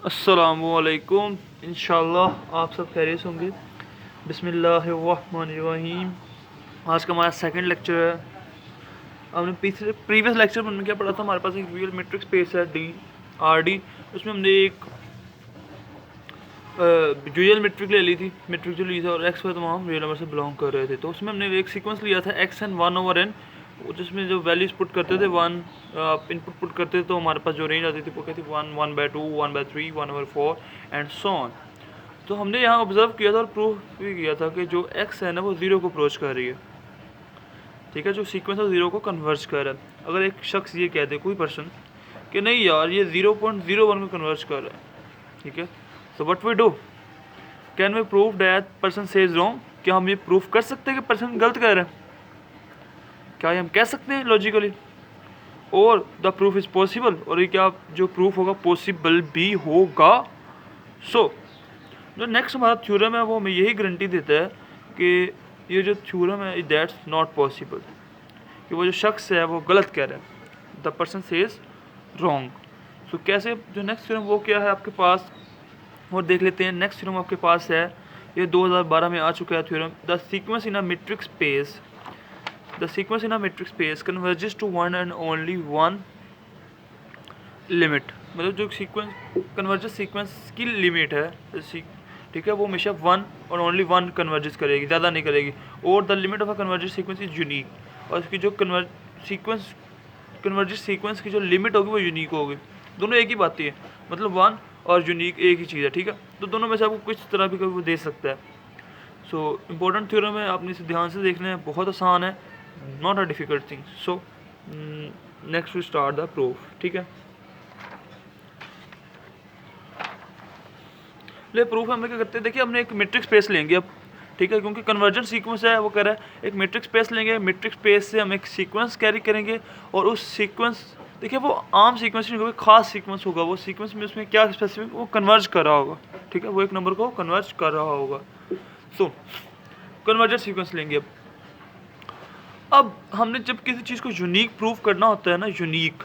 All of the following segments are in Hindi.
अस्सलामुअलैकुम। इंशाल्लाह आप सब खैरियत होंगे। बिस्मिल्लाहिर्रहमानिर्रहीम। आज का हमारा सेकंड लेक्चर है। हमने प्रीवियस लेक्चर में हमने क्या पढ़ा था, हमारे पास एक रियल मेट्रिक स्पेस है डी आर डी। उसमें हमने एक ड्यूअल मेट्रिक ले ली थी, मेट्रिक जो ली थी, और एक्स पर तमाम रियल नंबर से बिलोंग कर रहे थे। तो उसमें हमने एक सीक्वेंस लिया था एक्स एन 1/n, जिसमें जो वैल्यूज पुट करते थे वन इनपुट पुट करते थे, तो हमारे पास जो रेंज आती थी वो कहती 1/2, 1/3, 1/4 एंड सो ऑन। तो हमने यहाँ ऑब्जर्व किया था और प्रूफ भी किया था कि जो एक्स है ना वो ज़ीरो को अप्रोच कर रही है। ठीक है, जो सीक्वेंस है ज़ीरो को कन्वर्ज कर रहा है। अगर एक शख्स ये कह दे, कोई पर्सन, कि नहीं यार ये 0.01 को कन्वर्ज कर रहा है, ठीक है, so what we do, can we prove that person says wrong? क्या हम ये प्रूफ कर सकते हैं कि पर्सन गलत कह रहे हैं? क्या ये हम कह सकते हैं लॉजिकली? और द प्रूफ इज़ पॉसिबल, और ये क्या जो प्रूफ होगा पॉसिबल भी होगा। सो जो नेक्स्ट हमारा थ्योरम है वो हमें यही गारंटी देता है कि ये जो थ्योरम है दैट्स नॉट पॉसिबल, कि वो जो शख्स है वो गलत कह रहा है, द पर्सन सेज रॉन्ग। सो कैसे, जो नेक्स्ट थ्योरम वो क्या है आपके पास, और देख लेते हैं। नेक्स्ट थ्योरम आपके पास है, ये 2012 में आ चुका है theorem. The sequence in a metric space, the sequence in a metric space converges to one and only one limit. मतलब जो सीक्वेंस कन्वर्जेस सीक्वेंस की लिमिट है, ठीक है, वो हमेशा वन और ओनली वन कन्वर्जेस करेगी, ज़्यादा नहीं करेगी। और the limit of a converges sequence is unique, और इसकी जो कन्वर्जेस सीक्वेंस की जो लिमिट होगी वो यूनिक होगी। दोनों एक ही बात है, मतलब वन और यूनिक एक ही चीज़ है। ठीक है, तो दोनों में से आपको कुछ तरह भी वो दे सकता है। सो इम्पोर्टेंट थ्योरम है, आपने इसे ध्यान से देखना है, बहुत आसान है, not a difficult thing. So next we start the proof. ठीक है, ले प्रूफ हम क्या करते हैं, देखिए हमने एक मैट्रिक्स स्पेस लेंगे अब, ठीक है, क्योंकि कन्वर्जेंट सीक्वेंस है, वो कह रहा है एक मैट्रिक्स स्पेस लेंगे, मैट्रिक्स स्पेस से हम एक सीक्वेंस कैरी करेंगे, और उस सीक्वेंस, देखिए वो आम सीक्वेंस नहीं होगा, खास सीक्वेंस होगा। वो सीक्वेंस में उसमें क्या स्पेसिफिक वो कन्वर्ज कर रहा होगा, ठीक है, वो एक नंबर को कन्वर्ज कर रहा होगा। सो कन्वर्जेंट सीक्वेंस लेंगे अब हमने जब किसी चीज़ को यूनिक प्रूव करना होता है ना, यूनिक,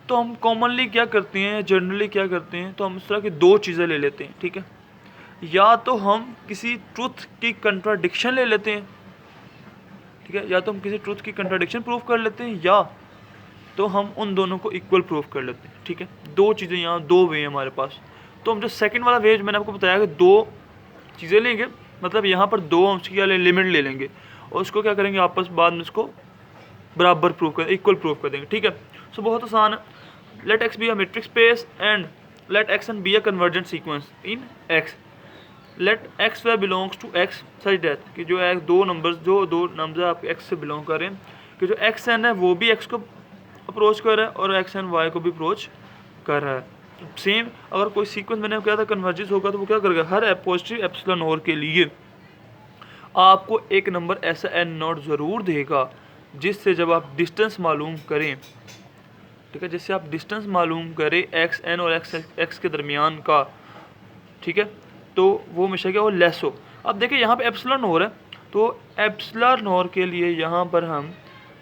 तो हम कॉमनली क्या करते हैं, जनरली क्या करते हैं, तो हम इस तरह की दो चीज़ें ले लेते हैं। ठीक है, या तो हम किसी ट्रुथ की कंट्राडिक्शन ले लेते हैं, ठीक है, या तो हम किसी ट्रुथ की कंट्राडिक्शन प्रूव कर लेते हैं, या तो हम उन दोनों को इक्वल प्रूव कर लेते हैं। ठीक है, दो चीज़ें, यहाँ दो वे हैं हमारे पास। तो हम जो सेकंड वाला वे मैंने आपको बताया कि दो चीज़ें लेंगे, मतलब यहाँ पर दो हम उसकी लिमिट ले लेंगे, और उसको क्या करेंगे, आपस बाद में उसको बराबर प्रूव कर, इक्वल प्रूव कर देंगे। ठीक है, सो बहुत आसान है। Let X be a metric space and let X N be a convergent sequence in X. Let X Y belongs to X such that, कि जो दो नंबर्स आप एक्स से बिलोंग कर रहे हैं, कि जो एक्स एन है वो भी एक्स को अप्रोच कर रहा है और एक्स एन वाई को भी अप्रोच कर रहा है। सेम अगर कोई सीक्वेंस मैंने क्या था कन्वर्जेंस होगा, तो वो क्या करेगा, हर पॉजिटिव एप्सिलॉन नॉट के लिए आपको एक नंबर ऐसा एन नॉट ज़रूर देगा जिससे जब आप डिस्टेंस मालूम करें, ठीक है, जिससे आप डिस्टेंस मालूम करें एक्स एन और एक्स के दरमियान का, ठीक है, तो वो हमेशा क्या हो, लेस हो। अब देखिए यहाँ पे एप्सिलॉन नॉर है, तो एप्सिलॉन नॉर के लिए यहाँ पर हम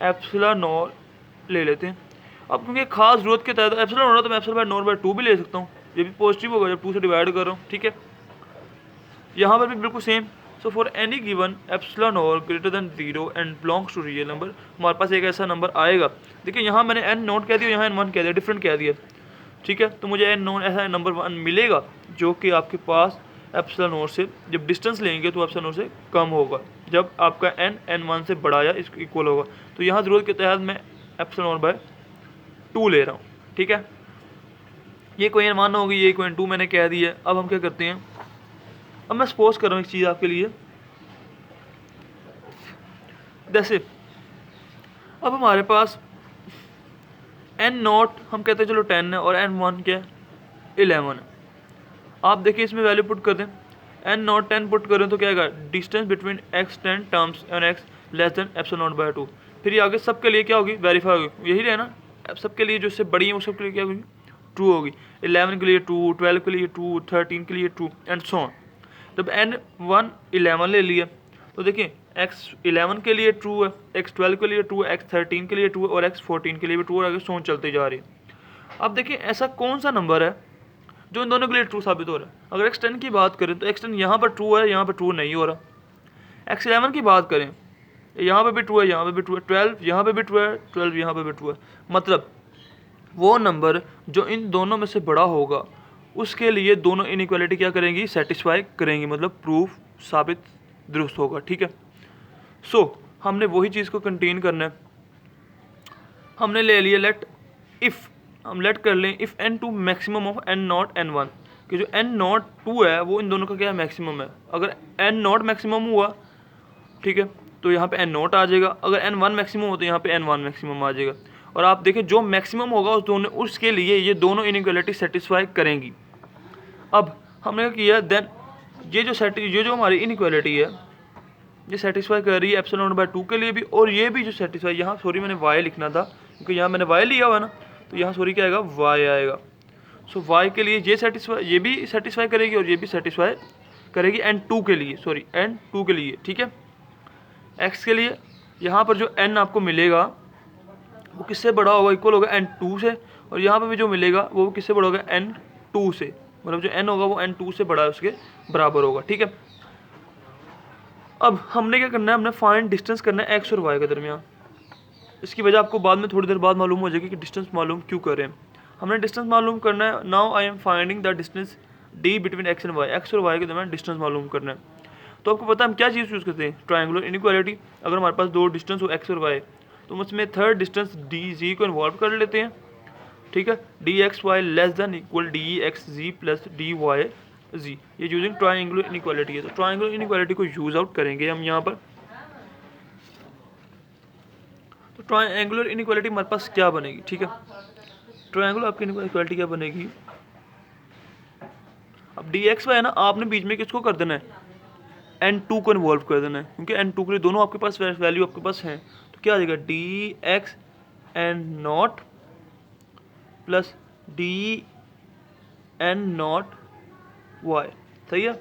एप्सिलॉन नॉर ले लेते हैं। अब क्योंकि खास जरूरत के तहत एप्सिलॉन नॉर है, तो मैं एप्सिलॉन बाय नॉर बाय 2 भी ले सकता हूँ, ये भी पॉजिटिव होगा जब 2 से डिवाइड कर रहा हूँ। ठीक है, यहाँ पर भी बिल्कुल same. So for any given epsilon nor greater than 0 and belongs to real number, हमारे पास एक ऐसा नंबर आएगा। देखिए यहाँ मैंने एन नॉट कह दिया, यहाँ एन वन कह दिया, डिफरेंट कह दिया। ठीक है, तो मुझे एन नॉट ऐसा नंबर वन मिलेगा जो कि आपके पास एप्सिलॉन नॉट से जब डिस्टेंस लेंगे तो एप्सिलॉन नॉट से कम होगा, जब आपका एन वन से बड़ा या इसको इक्वल होगा। तो यहाँ ज़रूरत के तहत मैं एप्सिलॉन नॉट बाय 2 ले रहा हूँ। ठीक है, ये कोई एन वन होगी, ये कोई एन टू मैंने कह दी है। अब हम क्या करते हैं, अब मैं सपोज कर रहा हूँ एक चीज़ आपके लिए, जैसे अब हमारे पास एन नॉट हम कहते हैं चलो 10 है, और एन वन क्या है, 11 है। आप देखिए इसमें वैल्यू पुट कर दें, एन नॉट 10 पुट करें तो क्या आएगा, distance between X 10 terms and X less than epsilon not by 2। फिर ये आगे सबके लिए क्या होगी, वेरीफाई होगी, यही रहना। अब सबके लिए जो इससे बड़ी है वो सबके लिए क्या होगी, ट्रू होगी। 11 के लिए ट्रू, 12 के लिए ट्रू, 13 के लिए ट्रू एंड सो ऑन। जब एन वन 11 ले लिया, तो देखिए एक्स 11 के लिए ट्रू है, एक्स 12 के लिए ट्रू है, एक्स 13 के लिए ट्रू है, और एक्स 14 के लिए भी ट्रू है, आगे सो चलती जा रही है। अब देखिए ऐसा कौन सा नंबर है जो इन दोनों के लिए ट्रू साबित हो रहा है। अगर x10 की बात करें तो x10 यहाँ पर ट्रू है, यहाँ पर ट्रू नहीं हो रहा। x11 की बात करें, यहाँ पे भी ट्रू है, यहाँ पे भी ट्रू है, 12 यहाँ पे भी ट्रू है, 12 यहाँ पे भी ट्रू है। मतलब वो नंबर जो इन दोनों में से बड़ा होगा उसके लिए दोनों इनइक्वालिटी क्या करेंगी, सेटिस्फाई करेंगी, मतलब प्रूफ साबित दुरुस्त होगा। ठीक है, सो हमने वही चीज़ को कंटेन करना है। हमने ले लिया लेट इफ़, हम लेट कर लें if n2 maximum of n not n1, कि जो n नॉट 2 है वो इन दोनों का क्या है, मैक्सिमम है। अगर n नॉट मैक्सिमम हुआ, ठीक है, तो यहाँ पे n नॉट आ जाएगा। अगर n1 मैक्सिमम हो तो यहाँ पे n1 मैक्सिमम आ जाएगा। और आप देखें जो मैक्सिमम होगा उस दोनों, उसके लिए ये दोनों इनइक्वालिटी सेटिस्फाई करेंगी। अब हमने क्या किया, देन ये जो हमारी इनइक्वालिटी है ये सेटिस्फाई कर रही है एप्सिलॉन नॉट बाय 2 के लिए भी, और ये भी जो सेटिस्फाई, यहाँ सॉरी मैंने y लिखना था क्योंकि यहाँ मैंने y लिया हुआ है ना, तो यहाँ सॉरी क्या आएगा, y आएगा। सो y के लिए ये भी सेटिस्फाई करेगी और ये भी सेटिस्फाई करेगी n2 के लिए, सॉरी n2 के लिए। ठीक है, x के लिए यहाँ पर जो n आपको मिलेगा वो किससे बड़ा होगा, इक्वल होगा n2 से, और यहाँ पर भी जो मिलेगा वो किससे बड़ा होगा, n2 से, मतलब जो n होगा वो n2 से बड़ा है, उसके बराबर होगा। ठीक है, अब हमने क्या करना है, हमने फाइंड डिस्टेंस करना है x और y के दरमियान। इसकी वजह आपको बाद में थोड़ी देर बाद मालूम हो जाएगी कि डिस्टेंस मालूम क्यों कर रहे हैं। हमने डिस्टेंस मालूम करना है। Now I am finding the distance d between x and y, x और y के दरमियान डिस्टेंस मालूम करना है। तो आपको पता है हम क्या चीज़ यूज़ करते हैं, ट्रायंगुलर इनइक्वालिटी। अगर हमारे पास दो डिस्टेंस हो x और y तो उसमें थर्ड डिस्टेंस dz को इन्वॉल्व कर लेते हैं। ठीक है, dxy less than equal dxz plus dyz, ये यूजिंग ट्रायंगुलर इनइक्वालिटी है। तो ट्रायंगुलर इनइक्वालिटी को यूज आउट करेंगे हम यहाँ पर। तो ट्रायंगुलर इनइक्वालिटी हमारे पास क्या बनेगी, ठीक है, ट्रायंगुलर आपकी इनइक्वालिटी क्या बनेगी, अब dxy है ना, आपने बीच में किसको कर देना है, n2 को इन्वॉल्व कर देना है, क्योंकि n2 के लिए दोनों आपके पास वैल्यू आपके पास हैं। तो क्या आ जाएगा, dx n not plus dn not y, सही है,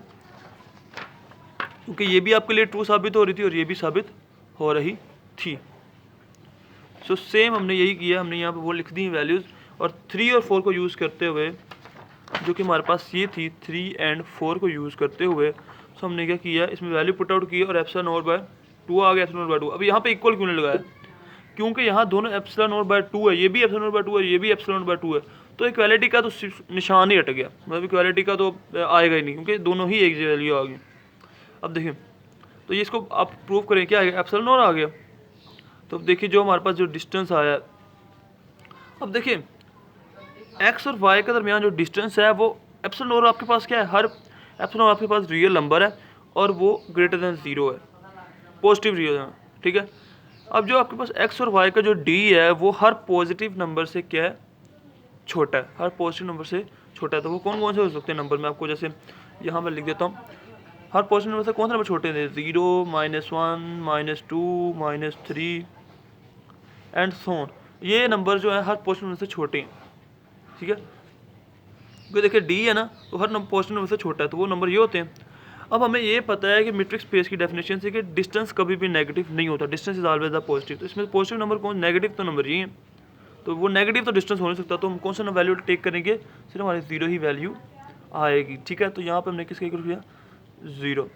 क्योंकि ये भी आपके लिए ट्रू साबित हो रही थी और ये भी साबित हो रही थी। सो सेम हमने यही किया, हमने यहाँ पे वो लिख दी वैल्यूज़, और 3 और 4 को यूज़ करते हुए, जो कि हमारे पास ये थी 3 एंड 4 को यूज़ करते हुए, सो हमने क्या किया, इसमें वैल्यू पुट आउट की और एप्सिलॉन नॉट बाय 2 आ गया, एप्सिलॉन नॉट बाय 2। अब यहाँ पे इक्वल क्यों नहीं लगाया, क्योंकि यहाँ दोनों एप्सिलॉन नॉट बाय 2 है, ये भी एप्सिलॉन नॉट बाय 2 है, ये भी एप्सिलॉन नॉट बाय 2 है, तो इक्वालिटी का तो निशान ही हट गया, मतलब इक्वालिटी का तो आएगा ही नहीं, क्योंकि दोनों ही एक वैल्यू आ गई। अब देखिए, तो ये इसको आप प्रूव करें, क्या आ गया, एप्सिलॉन नॉट आ गया। तो अब देखिए जो हमारे पास जो डिस्टेंस आया, अब देखिए x और y के दरमियान जो डिस्टेंस है वो एप्सिलॉन नॉट आपके पास क्या है, हर एप्सिलॉन आपके पास रियल नंबर है और वो ग्रेटर देन 0 है, पॉजिटिव रियल है। ठीक है, अब जो आपके पास x और y का जो d है वो हर पॉजिटिव नंबर से क्या है, छोटा है, हर पॉजिटिव नंबर से छोटा है। तो वो कौन कौन से हो सकते हैं नंबर, मैं आपको जैसे यहाँ पर लिख देता हूँ, हर पॉजिटिव नंबर से कौन सा नंबर छोटे हैं, 0, -1, -2, -3 एंड सो ऑन, ये नंबर जो है हर पॉजिटिव नंबर से छोटे हैं। ठीक है, क्योंकि देखिए डी है ना, तो हर पॉजिटिव नंबर से छोटा है, तो वो नंबर ये होते हैं। अब हमें ये पता है कि मीट्रिक स्पेस की डेफिनेशन से कि डिस्टेंस कभी भी नेगेटिव नहीं होता, distance is always the positive. तो इसमें पॉजिटिव नंबर कौन, नेगेटिव तो नंबर ये है, तो वो नेगेटिव तो डिस्टेंस हो नहीं सकता, तो हम कौन सा वैल्यू टेक करेंगे, सिर्फ हमारी 0 ही वैल्यू आएगी। ठीक है, तो यहाँ पर हमने किसका इक्वल किया, 0।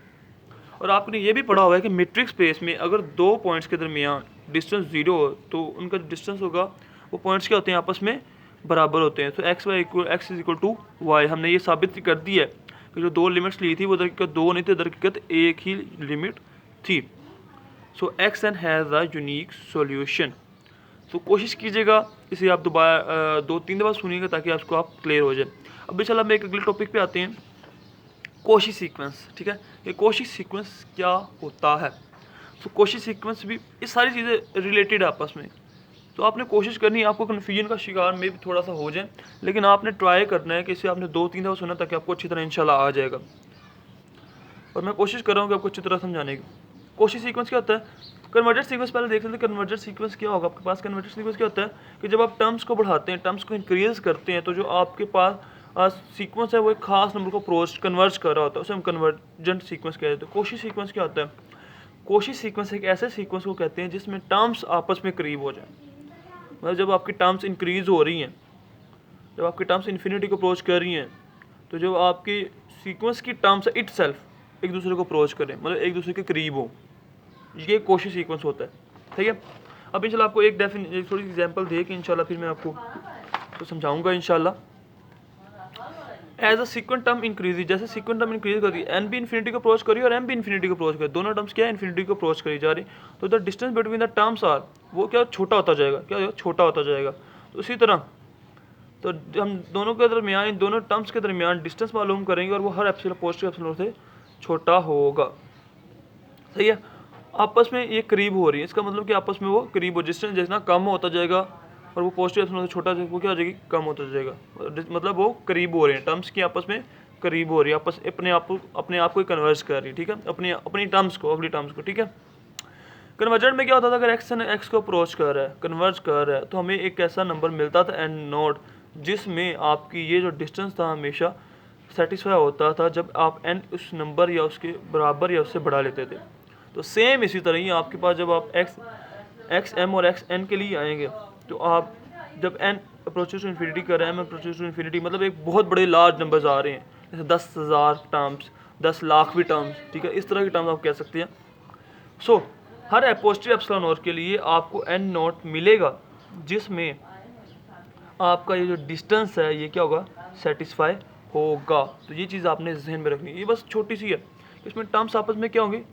और आपने ये भी पढ़ा हुआ है कि मीट्रिक स्पेस में अगर दो पॉइंट्स के दरमियान डिस्टेंस 0 हो तो उनका डिस्टेंस होगा, वो पॉइंट्स क्या होते हैं, आपस में बराबर होते हैं। तो x is equal to Y, हमने ये साबित कर दी है कि जो दो लिमिट्स ली थी वो दरअसल दो नहीं थी, दरअसल एक ही लिमिट थी। So X N has a unique solution. तो कोशिश कीजिएगा इसे आप दोबारा 2-3 दफ़ा सुनिएगा ताकि आपको आप क्लियर हो जाए। अभी चलो हम एक अगले टॉपिक पे आते हैं, कोशी सीक्वेंस। ठीक है, ये कोशी सीक्वेंस क्या होता है। तो कोशी सीक्वेंस भी ये सारी चीज़ें रिलेटेड है आपस में, तो आपने कोशिश करनी है आपको कन्फ्यूजन का शिकार में भी थोड़ा सा हो जाए, लेकिन आपने ट्राई करना है कि इसे आपने 2-3 दफ़ा सुना ताकि आपको अच्छी तरह इंशाल्लाह आ जाएगा। और मैं कोशिश कर रहा हूँ कि आपको अच्छी तरह समझाने की। कोशी सीक्वेंस क्या होता है, कन्वर्जेंट सीक्वेंस पहले देख लेते हैं। कन्वर्जेंट सीक्वेंस क्या होगा आपके पास, कन्वर्जेंट सीक्वेंस क्या होता है कि जब आप टर्म्स को बढ़ाते हैं, टर्म्स को इंक्रीज करते हैं, तो जो आपके पास सीक्वेंस है वो एक खास नंबर को कन्वर्ज कर रहा होता है, उसे हम कन्वर्जेंट सीक्वेंस कहते हैं। कोशी सीक्वेंस क्या होता है, कोशी सीक्वेंस एक ऐसे सीक्वेंस को कहते हैं जिसमें टर्म्स आपस में करीब हो जाए, मतलब जब आपकी टर्म्स इंक्रीज हो रही हैं, जब आपकी टर्म्स इन्फिनिटी को अप्रोच कर रही हैं, तो जो आपकी सीक्वेंस की टर्म्स है इट सेल्फ एक दूसरे को अप्रोच करें, मतलब एक दूसरे के करीब हो, ये कोशी सीक्वेंस होता है। ठीक है, अब इंशाल्लाह आपको एक थोड़ी एग्जांपल दे कि इंशाल्लाह फिर मैं आपको तो समझाऊंगा इंशाल्लाह। As a sequent term increase, जैसे सीक्वेंट टर्म इंक्रीज कर रही है, एन भी इन्फिनिटी को अप्रोच करी और एम भी इन्फिनिटी को अप्रोच करी, दोनों टर्म्स क्या है इन्फिनिटी को अप्रोच करी जा रही, तो the distance between the terms are, वो क्या छोटा होता जाएगा, क्या होगा छोटा होता जाएगा। तो इसी तरह तो हम दोनों के दरमियान, इन दोनों टर्म्स के दरमियान डिस्टेंस मालूम करेंगे और वो हर एप्सिलॉन पॉजिटिव एप्सिलॉन से छोटा होगा। सही है, आपस में ये करीब हो रही है, इसका मतलब कि आपस में वो करीब हो, डिस्टेंस जितना कम होता जाएगा और वो पॉजिटिव एप्सिलॉन से छोटा वो क्या हो जाएगी, कम होता जाएगा, मतलब वो करीब हो रहे हैं, टर्म्स की आपस में करीब हो रही है, आपस अपने आप को कन्वर्ज कर रही है। ठीक है, अपनी टर्म्स को, अगली टर्म्स को। ठीक है, कन्वर्जेंट में क्या होता था, अगर एक्स ने एक्स को अप्रोच कर रहा है, कन्वर्ज कर रहा है, तो हमें एक ऐसा नंबर मिलता था एन नोट, जिसमें आपकी ये जो डिस्टेंस था हमेशा सेटिस्फाई होता था जब आप एन उस नंबर या उसके बराबर या उससे बढ़ा लेते थे। तो सेम इसी तरह ही आपके पास जब आप एक्स एम और एक्स एन के लिए आएंगे, तो आप जब एन अप्रोचेस टू इन्फिनिटी कर रहे हैं, एम अप्रोचेस टू इन्फिनिटी, मतलब एक बहुत बड़े लार्ज नंबर्स आ रहे हैं, जैसे 10,000 टर्म्स, 10 लाख भी टर्म्स। ठीक है, इस तरह की टर्म्स आप कह सकते हैं। सो हर पॉजिटिव एप्सिलॉन नॉट के लिए आपको एन नॉट मिलेगा, जिसमें आपका ये जो डिस्टेंस है ये क्या होगा, सेटिस्फाई होगा। तो ये चीज़ आपने जहन में रखनी है, ये बस छोटी सी है, इसमें टर्म्स आपस में क्या होंगे,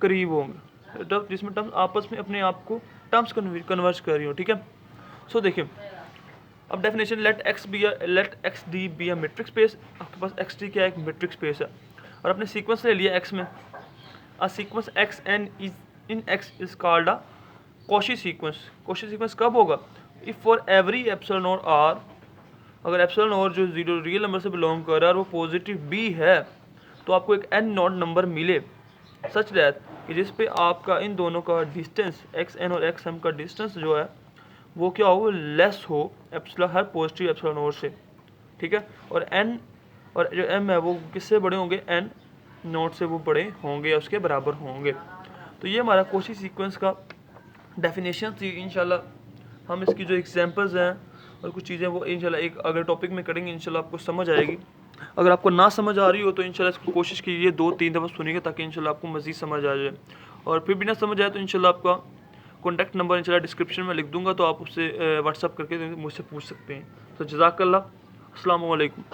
करीब होंगे, जब जिसमें टर्म्स आपस में अपने आप को टर्म्स कन्वर्ज कर रही हो। ठीक है, सो देखिए अब definition, let X D be a metrics space, आपके पास एक्स डी क्या है, एक मैट्रिक्स स्पेस है, और आपने सीक्वेंस ले लिया एक्स में, a sequence X N is in X is called a Cauchy sequence. Cauchy sequence कब होगा, इफ़ फॉर एवरी एप्सिलॉन और आर, अगर एप्सिलॉन और जो जीरो रियल नंबर से बिलोंग कर रहा है और वो पॉजिटिव भी है, तो आपको एक एन नॉट नंबर मिले सच दैट कि जिस पे आपका इन दोनों का डिस्टेंस एक्स एन और एक्स एम का डिस्टेंस जो है वो क्या हो, लेस हो एप्सिलॉन हर पॉजिटिव एप्सिलॉन और से। ठीक है, और एन और जो एम है वो किससे बड़े होंगे, एन नोट से वो बड़े होंगे या उसके बराबर होंगे। तो ये हमारा कोशी सीक्वेंस का डेफिनेशन थी। इंशाल्लाह हम इसकी जो एग्जांपल्स हैं और कुछ चीज़ें वो इंशाल्लाह एक अगर टॉपिक में करेंगे, इंशाल्लाह आपको समझ आएगी। अगर आपको ना समझ आ रही हो तो इंशाल्लाह इसको कोशिश कीजिए 2-3 दफ़ा सुनिए, ताकि इंशाल्लाह आपको मज़ीद समझ आ जाए। और फिर भी ना समझ आए तो इंशाल्लाह आपका कॉन्टैक्ट नंबर इंशाल्लाह डिस्क्रिप्शन में लिख दूंगा, तो आप उससे व्हाट्सअप करके मुझसे पूछ सकते हैं। तो जज़ाकल्लाह, अस्सलामु अलैकुम।